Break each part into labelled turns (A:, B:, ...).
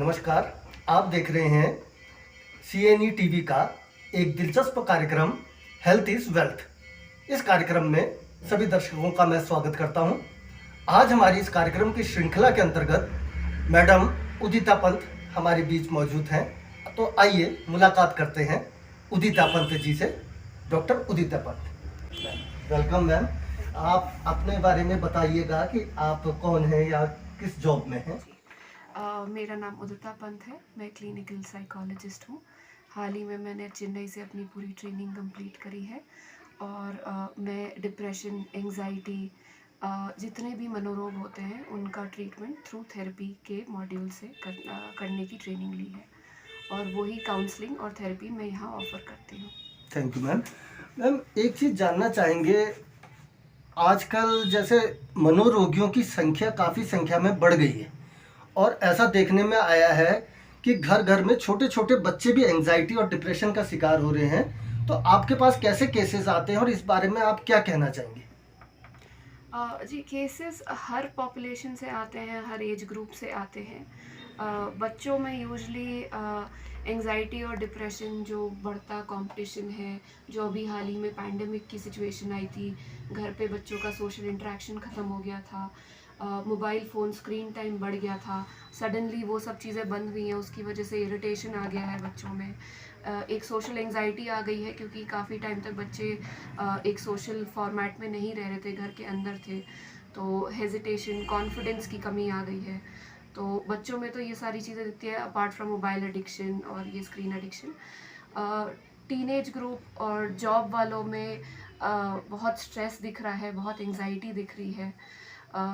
A: नमस्कार। आप देख रहे हैं CNE टीवी का एक दिलचस्प कार्यक्रम हेल्थ इज वेल्थ। इस कार्यक्रम में सभी दर्शकों का मैं स्वागत करता हूं। आज हमारी इस कार्यक्रम की श्रृंखला के अंतर्गत मैडम उदिता पंत हमारे बीच मौजूद हैं। तो आइए मुलाकात करते हैं उदिता पंत जी से। डॉक्टर उदिता पंत, वेलकम मैम। आप अपने बारे में बताइएगा कि आप कौन हैं या किस जॉब में हैं।
B: मेरा नाम उदिता पंत है। मैं क्लिनिकल साइकोलॉजिस्ट हूँ। हाल ही में मैंने चेन्नई से अपनी पूरी ट्रेनिंग कंप्लीट करी है और मैं डिप्रेशन, एंजाइटी, जितने भी मनोरोग होते हैं उनका ट्रीटमेंट थ्रू थेरेपी के मॉड्यूल से करने की ट्रेनिंग ली है और वही काउंसलिंग और थेरेपी मैं यहाँ ऑफ़र करती हूँ।
A: Thank you ma'am. मैम, एक चीज़ जानना चाहेंगे, आजकल जैसे मनोरोगियों की संख्या काफ़ी संख्या में बढ़ गई है और ऐसा देखने में आया है कि घर घर में छोटे छोटे बच्चे भी एंजाइटी और डिप्रेशन का शिकार हो रहे हैं। तो आपके पास कैसे केसेस आते हैं और इस बारे में आप क्या कहना चाहेंगे?
B: जी, केसेस हर पॉपुलेशन से आते हैं, हर एज ग्रुप से आते हैं। बच्चों में यूजली एंजाइटी और डिप्रेशन जो बढ़ता कंपटीशन है, जो अभी हाल ही में पैंडेमिक की सिचुएशन आई थी, घर पे बच्चों का सोशल इंटरेक्शन ख़त्म हो गया था, मोबाइल फ़ोन स्क्रीन टाइम बढ़ गया था, सडनली वो सब चीज़ें बंद हुई हैं, उसकी वजह से इरिटेशन आ गया है बच्चों में। एक सोशल एंजाइटी आ गई है क्योंकि काफ़ी टाइम तक बच्चे एक सोशल फॉर्मेट में नहीं रह रहे थे, घर के अंदर थे, तो हेजिटेशन, कॉन्फिडेंस की कमी आ गई है। तो बच्चों में तो ये सारी चीज़ें दिखती है अपार्ट फ्रॉम मोबाइल एडिक्शन और ये स्क्रीन एडिक्शन। टीनेज ग्रुप और जॉब वालों में बहुत स्ट्रेस दिख रहा है, बहुत एंजाइटी दिख रही है।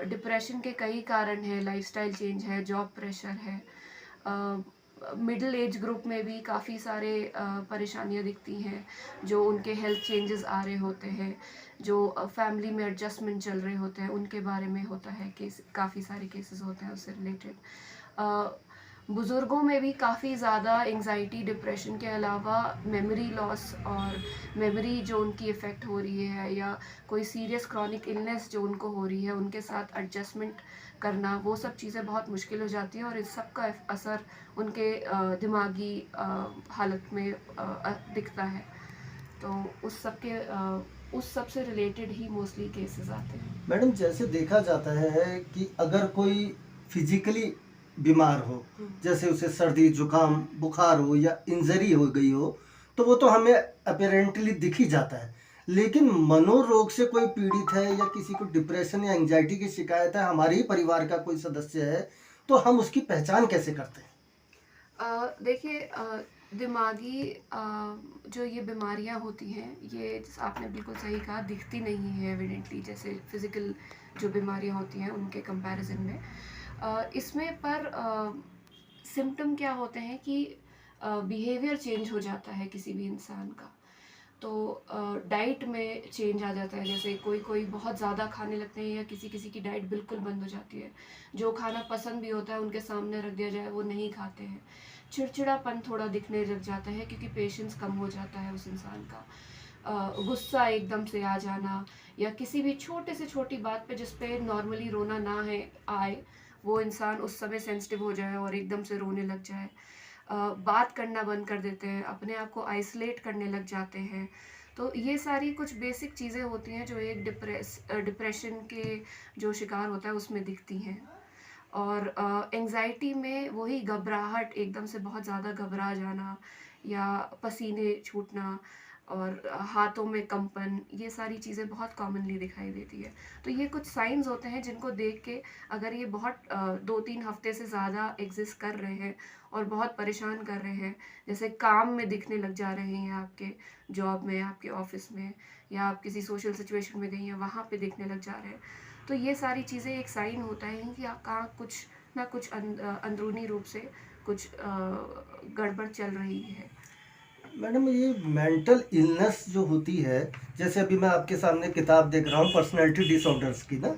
B: डिप्रेशन के कई कारण हैं, लाइफस्टाइल चेंज है, जॉब प्रेशर है। मिडिल एज ग्रुप में भी काफ़ी सारे परेशानियां दिखती हैं, जो उनके हेल्थ चेंजेस आ रहे होते हैं, जो फैमिली में एडजस्टमेंट चल रहे होते हैं, उनके बारे में होता है केस, काफ़ी सारे केसेस होते हैं उससे रिलेटेड। बुज़ुर्गों में भी काफ़ी ज़्यादा एंजाइटी, डिप्रेशन के अलावा मेमोरी लॉस और मेमोरी जो उनकी इफ़ेक्ट हो रही है, या कोई सीरियस क्रॉनिक इलनेस जो उनको हो रही है, उनके साथ एडजस्टमेंट करना, वो सब चीज़ें बहुत मुश्किल हो जाती हैं और इस सब का असर उनके दिमागी हालत में दिखता है। तो उस सब से रिलेटेड ही मोस्टली केसेस आते हैं।
A: मैडम, जैसे देखा जाता है कि अगर कोई फिजिकली बीमार हो, जैसे उसे सर्दी जुकाम बुखार हो या इंजरी हो गई हो, तो वो तो हमें अपेरेंटली दिख ही जाता है। लेकिन मनोरोग से कोई पीड़ित है या किसी को डिप्रेशन या एंजाइटी की शिकायत है, हमारे ही परिवार का कोई सदस्य है, तो हम उसकी पहचान कैसे करते हैं?
B: देखिए, दिमागी जो ये बीमारियां होती हैं, ये आपने बिल्कुल सही कहा, दिखती नहीं है एविडेंटली जैसे फिज़िकल जो बीमारियां होती हैं उनके कंपैरिजन में। इसमें पर सिम्टम क्या होते हैं कि बिहेवियर चेंज हो जाता है किसी भी इंसान का। तो डाइट में चेंज आ जाता है, जैसे कोई कोई बहुत ज़्यादा खाने लगते हैं या किसी किसी की डाइट बिल्कुल बंद हो जाती है। जो खाना पसंद भी होता है उनके सामने रख दिया जाए वो नहीं खाते हैं। चिड़चिड़ापन थोड़ा दिखने लग जाता है क्योंकि पेशेंस कम हो जाता है उस इंसान का। गुस्सा एकदम से आ जाना, या किसी भी छोटे से छोटी बात पे जिस पे नॉर्मली रोना ना है आए, वो इंसान उस समय सेंसिटिव हो जाए और एकदम से रोने लग जाए। बात करना बंद कर देते हैं, अपने आप को आइसोलेट करने लग जाते हैं। तो ये सारी कुछ बेसिक चीज़ें होती हैं जो एक डिप्रेशन के जो शिकार होता है उसमें दिखती हैं। और एंजाइटी में वही घबराहट, एकदम से बहुत ज़्यादा घबरा जाना, या पसीने छूटना और हाथों में कंपन, ये सारी चीज़ें बहुत कॉमनली दिखाई देती है। तो ये कुछ साइंस होते हैं जिनको देख के अगर ये बहुत 2-3 हफ्ते से ज़्यादा एग्जिस्ट कर रहे हैं और बहुत परेशान कर रहे हैं, जैसे काम में दिखने लग जा रहे हैं, आपके जॉब में, आपके ऑफिस में, या आप किसी सोशल सिचुएशन में गई हैं वहाँ पे दिखने लग जा रहे हैं, तो ये सारी चीज़ें एक साइन होता है कि आप कहाँ कुछ ना कुछ अंदरूनी रूप से कुछ गड़बड़ चल रही है।
A: मैडम, ये मेंटल इलनेस जो होती है, जैसे अभी मैं आपके सामने किताब देख रहा हूँ पर्सनैलिटी डिसऑर्डर्स की ना,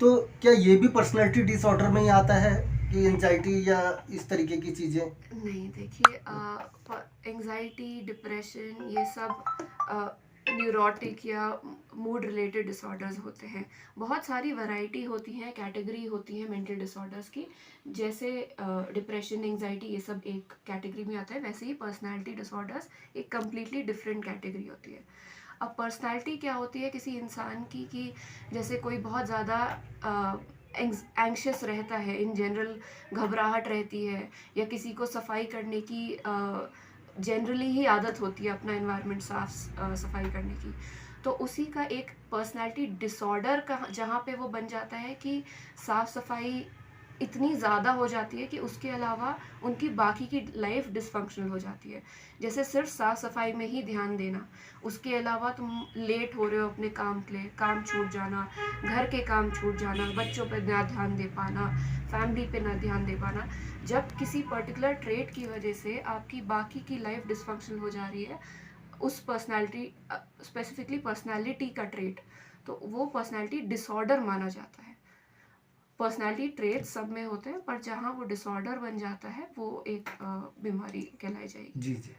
A: तो क्या ये भी पर्सनैलिटी डिसऑर्डर में ही आता है कि एंजाइटी या इस तरीके की चीज़ें?
B: नहीं, देखिए, एंजाइटी, डिप्रेशन, ये सब न्यूरोटिक या मूड रिलेटेड डिसऑर्डर्स होते हैं। बहुत सारी वैरायटी होती हैं, कैटेगरी होती है मेंटल डिसऑर्डर्स की। जैसे डिप्रेशन, एंजाइटी, ये सब एक कैटेगरी में आता है, वैसे ही पर्सनालिटी डिसऑर्डर्स एक कम्प्लीटली डिफरेंट कैटेगरी होती है। अब पर्सनालिटी क्या होती है किसी इंसान की, कि जैसे कोई बहुत ज़्यादा एंग्शियस रहता है, इन जनरल घबराहट रहती है, या किसी को सफाई करने की जनरली ही आदत होती है अपना इन्वायरमेंट सफाई करने की, तो उसी का एक पर्सनालिटी डिसऑर्डर का जहाँ पे वो बन जाता है कि साफ सफाई इतनी ज़्यादा हो जाती है कि उसके अलावा उनकी बाकी की लाइफ डिसफंक्शनल हो जाती है। जैसे सिर्फ साफ सफाई में ही ध्यान देना, उसके अलावा तुम लेट हो रहे हो अपने काम के लिए, काम छूट जाना, घर के काम छूट जाना, बच्चों पर ना ध्यान दे पाना, फैमिली पे ना ध्यान दे पाना। जब किसी पर्टिकुलर ट्रेट की वजह से आपकी बाकी की लाइफ डिसफंक्शनल हो जा रही है, उस पर्सनालिटी, स्पेसिफिकली पर्सनालिटी का ट्रेट, तो वो पर्सनालिटी डिसऑर्डर माना जाता है। पर्सनालिटी ट्रेट सब में होते हैं, पर जहाँ वो डिसऑर्डर बन जाता है वो एक बीमारी कहलाई जाएगी।
A: जी जी।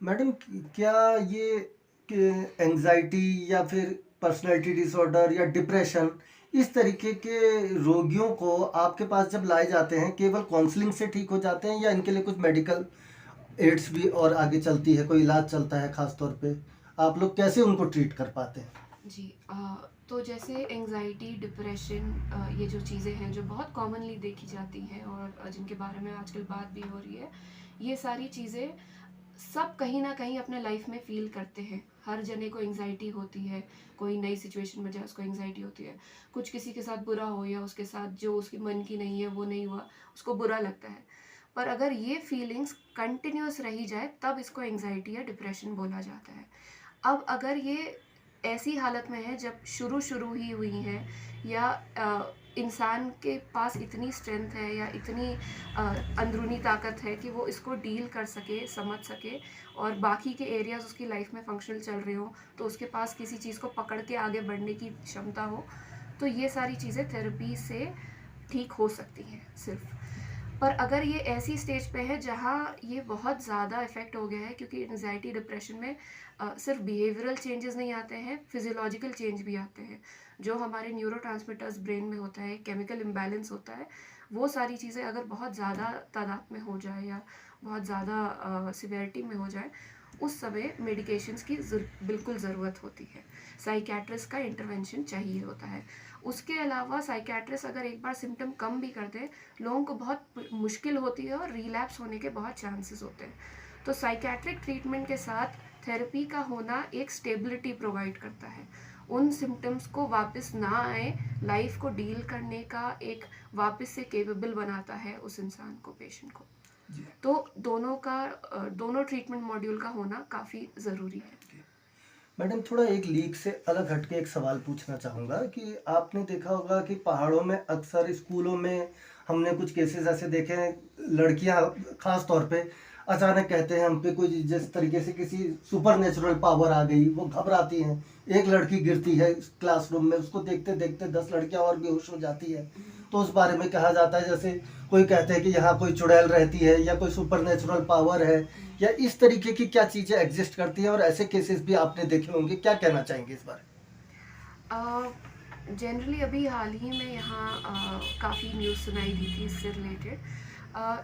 A: मैडम, क्या ये एंजाइटी या फिर पर्सनैलिटी डिसऑर्डर या डिप्रेशन, इस तरीके के रोगियों को आपके पास जब लाए जाते हैं, केवल काउंसलिंग से ठीक हो जाते हैं या इनके लिए कुछ मेडिकल एड्स भी और आगे चलती है, कोई इलाज चलता है खास तौर पे? आप लोग कैसे उनको ट्रीट कर पाते हैं?
B: जी, तो जैसे एंजाइटी, डिप्रेशन, ये जो चीज़ें हैं जो बहुत कॉमनली देखी जाती हैं और जिनके बारे में आजकल बात भी हो रही है, ये सारी चीज़ें सब कहीं ना कहीं अपने लाइफ में फील करते हैं। हर जने को एंजाइटी होती है, कोई नई सिचुएशन में जाए उसको एंजाइटी होती है। कुछ किसी के साथ बुरा हो या उसके साथ जो उसके मन की नहीं है वो नहीं हुआ, उसको बुरा लगता है। पर अगर ये फीलिंग्स कंटिन्यूस रही जाए तब इसको एंजाइटी या डिप्रेशन बोला जाता है। अब अगर ये ऐसी हालत में है जब शुरू शुरू ही हुई है, या इंसान के पास इतनी स्ट्रेंथ है या इतनी अंदरूनी ताकत है कि वो इसको डील कर सके, समझ सके, और बाकी के एरियाज उसकी लाइफ में फंक्शनल चल रहे हो, तो उसके पास किसी चीज़ को पकड़ के आगे बढ़ने की क्षमता हो, तो ये सारी चीज़ें थेरेपी से ठीक हो सकती हैं सिर्फ। पर अगर ये ऐसी स्टेज पे है जहाँ ये बहुत ज़्यादा इफ़ेक्ट हो गया है, क्योंकि एंजाइटी डिप्रेशन में सिर्फ बिहेवियरल चेंजेस नहीं आते हैं, फिजियोलॉजिकल चेंज भी आते हैं। जो हमारे न्यूरोट्रांसमीटर्स ब्रेन में होता है, केमिकल इम्बैलेंस होता है, वो सारी चीज़ें अगर बहुत ज़्यादा तादाद में हो जाए या बहुत ज़्यादा सिवियरिटी में हो जाए, उस समय मेडिकेशंस की बिल्कुल ज़रूरत होती है। साइकियाट्रिस्ट का इंटरवेंशन चाहिए होता है। उसके अलावा साइकियाट्रिस्ट अगर एक बार सिम्टम कम भी कर दे, लोगों को बहुत मुश्किल होती है और रिलैप्स होने के बहुत चांसेस होते हैं। तो साइकियाट्रिक ट्रीटमेंट के साथ थेरेपी का होना एक स्टेबिलिटी प्रोवाइड करता है, उन सिम्टम्स को वापस ना आए, लाइफ को डील करने का एक वापस से केपेबल बनाता है उस इंसान को, पेशेंट को। तो दोनों ट्रीटमेंट मॉड्यूल का होना काफ़ी ज़रूरी है।
A: मैडम, थोड़ा एक लीक से अलग हटके एक सवाल पूछना चाहूँगा कि आपने देखा होगा कि पहाड़ों में अक्सर स्कूलों में हमने कुछ केसेस ऐसे देखे हैं, लड़कियां खास तौर पे अचानक कहते हैं हम पे कोई जिस तरीके से किसी सुपर नेचुरल पावर आ गई, वो घबराती हैं। एक लड़की गिरती है क्लासरूम में, उसको देखते देखते 10 लड़कियां और बेहोश हो जाती है। तो उस बारे में कहा जाता है, जैसे कोई कहते हैं कि यहाँ कोई चुड़ैल रहती है या कोई सुपर नेचुरल पावर है, या इस तरीके की क्या चीज़ें एग्जिस्ट करती हैं, और ऐसे केसेस भी आपने देखे होंगे, क्या कहना चाहेंगे इस बारे
B: जनरली अभी हाल ही में यहाँ काफ़ी न्यूज़ सुनाई दी थी इससे रिलेटेड।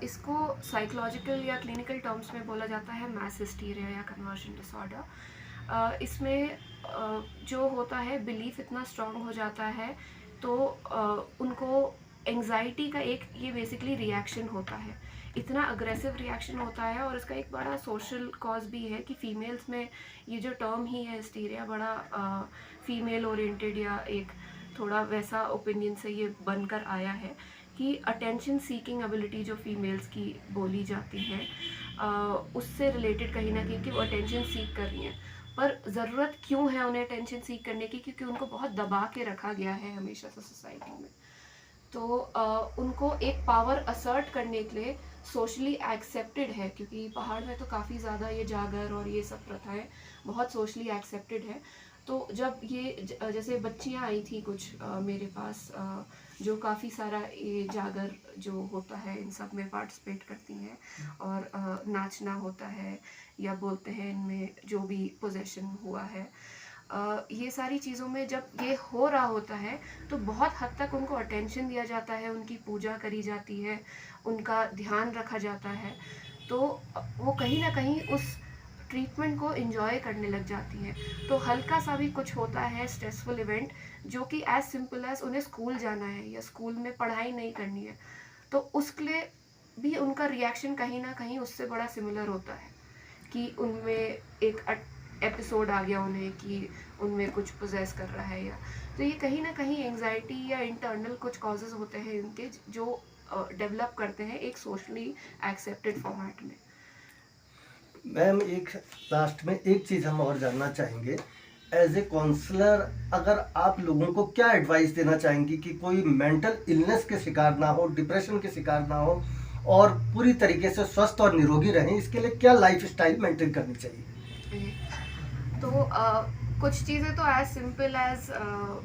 B: इसको साइकोलॉजिकल या क्लिनिकल टर्म्स में बोला जाता है मैस हिस्टीरिया या कन्वर्जन डिसऑर्डर। इसमें जो होता है, बिलीफ इतना स्ट्रांग हो जाता है, तो उनको एंजाइटी का एक ये बेसिकली रिएक्शन होता है, इतना अग्रेसिव रिएक्शन होता है, और इसका एक बड़ा सोशल कॉज भी है कि फीमेल्स में ये जो टर्म ही है हिस्टीरिया, बड़ा फीमेल ओरिएंटेड या एक थोड़ा वैसा ओपिनियन से ये बनकर आया है कि अटेंशन सीकिंग एबिलिटी जो फीमेल्स की बोली जाती है, उससे रिलेटेड कहीं ना कहीं कि वो अटेंशन सीक कर रही हैं। पर ज़रूरत क्यों है उन्हें अटेंशन सीक करने की? क्योंकि उनको बहुत दबा के रखा गया है हमेशा से सोसाइटी में। तो उनको एक पावर असर्ट करने के लिए सोशली एक्सेप्टेड है, क्योंकि पहाड़ में तो काफ़ी ज़्यादा ये जागर और ये सब प्रथाएं बहुत सोशली एक्सेप्टेड है। तो जब ये जैसे बच्चियां आई थी कुछ मेरे पास, जो काफ़ी सारा ये जागर जो होता है इन सब में पार्टिसिपेट करती हैं, और नाचना होता है, या बोलते हैं इनमें जो भी पोजेशन हुआ है, ये सारी चीज़ों में जब ये हो रहा होता है तो बहुत हद तक उनको अटेंशन दिया जाता है, उनकी पूजा करी जाती है, उनका ध्यान रखा जाता है, तो वो कहीं ना कहीं उस ट्रीटमेंट को एंजॉय करने लग जाती हैं। तो हल्का सा भी कुछ होता है स्ट्रेसफुल इवेंट, जो कि एज सिंपल एज उन्हें स्कूल जाना है या स्कूल में पढ़ाई नहीं करनी है, तो उसके लिए भी उनका रिएक्शन कहीं ना कहीं उससे बड़ा सिमिलर होता है कि उनमें एक एपिसोड आ गया उन्हें कि उनमें कुछ पोजेस कर रहा है, या तो ये कहीं ना कहीं एंजाइटी या इंटरनल कुछ कॉजेज होते हैं इनके, जो डेवलप करते हैं एक सोशली एक्सेप्टेड फॉर्मेट में।
A: मैम, एक लास्ट में एक चीज़ हम और जानना चाहेंगे, एज ए काउंसलर अगर आप लोगों को क्या एडवाइस देना चाहेंगी कि कोई मेंटल इलनेस के शिकार ना हो, डिप्रेशन के शिकार ना हो, और पूरी तरीके से स्वस्थ और निरोगी रहें, इसके लिए क्या लाइफ स्टाइल मेंटेन करनी चाहिए?
B: तो कुछ चीज़ें तो एज सिंपल एज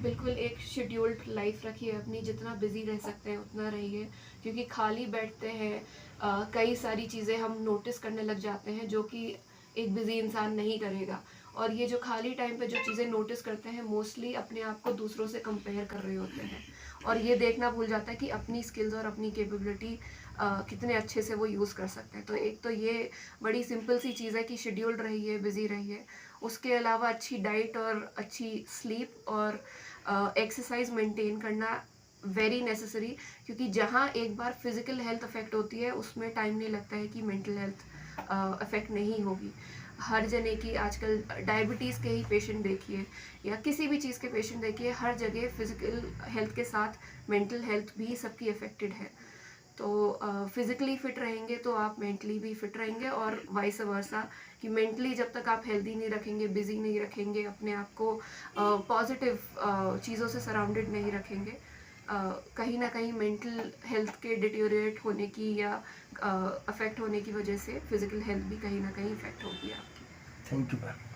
B: बिल्कुल एक शेड्यूल्ड लाइफ रखिए अपनी, जितना बिजी रह सकते हैं उतना रहिए, क्योंकि खाली बैठते हैं कई सारी चीज़ें हम नोटिस करने लग जाते हैं जो कि एक बिजी इंसान नहीं करेगा, और ये जो खाली टाइम पे जो चीज़ें नोटिस करते हैं मोस्टली अपने आप को दूसरों से कंपेयर कर रहे होते हैं, और ये देखना भूल जाता है कि अपनी स्किल्स और अपनी कैपेबिलिटी कितने अच्छे से वो यूज़ कर सकते हैं। तो एक तो ये बड़ी सिंपल सी चीज़ है कि शेड्यूल्ड रहिए, बिजी रहिए। उसके अलावा अच्छी डाइट और अच्छी स्लीप और एक्सरसाइज मेंटेन करना वेरी नेसेसरी, क्योंकि जहाँ एक बार फिजिकल हेल्थ अफेक्ट होती है उसमें टाइम नहीं लगता है कि मेंटल हेल्थ अफेक्ट नहीं होगी। हर जने की आजकल डायबिटीज़ के ही पेशेंट देखिए या किसी भी चीज़ के पेशेंट देखिए, हर जगह फिजिकल हेल्थ के साथ मेंटल हेल्थ भी सबकी अफेक्टेड है। तो फिज़िकली फिट रहेंगे तो आप मेंटली भी फिट रहेंगे, और वाइस वर्सा कि मेंटली जब तक आप हेल्दी नहीं रखेंगे, बिजी नहीं रखेंगे, अपने आप को पॉजिटिव चीज़ों से सराउंडेड नहीं रखेंगे, कहीं ना कहीं मेंटल हेल्थ के डिटेरियोरेट होने की या अफेक्ट होने की वजह से फिज़िकल हेल्थ भी कहीं ना कहीं इफेक्ट होगी आपकी।
A: Thank you ma'am.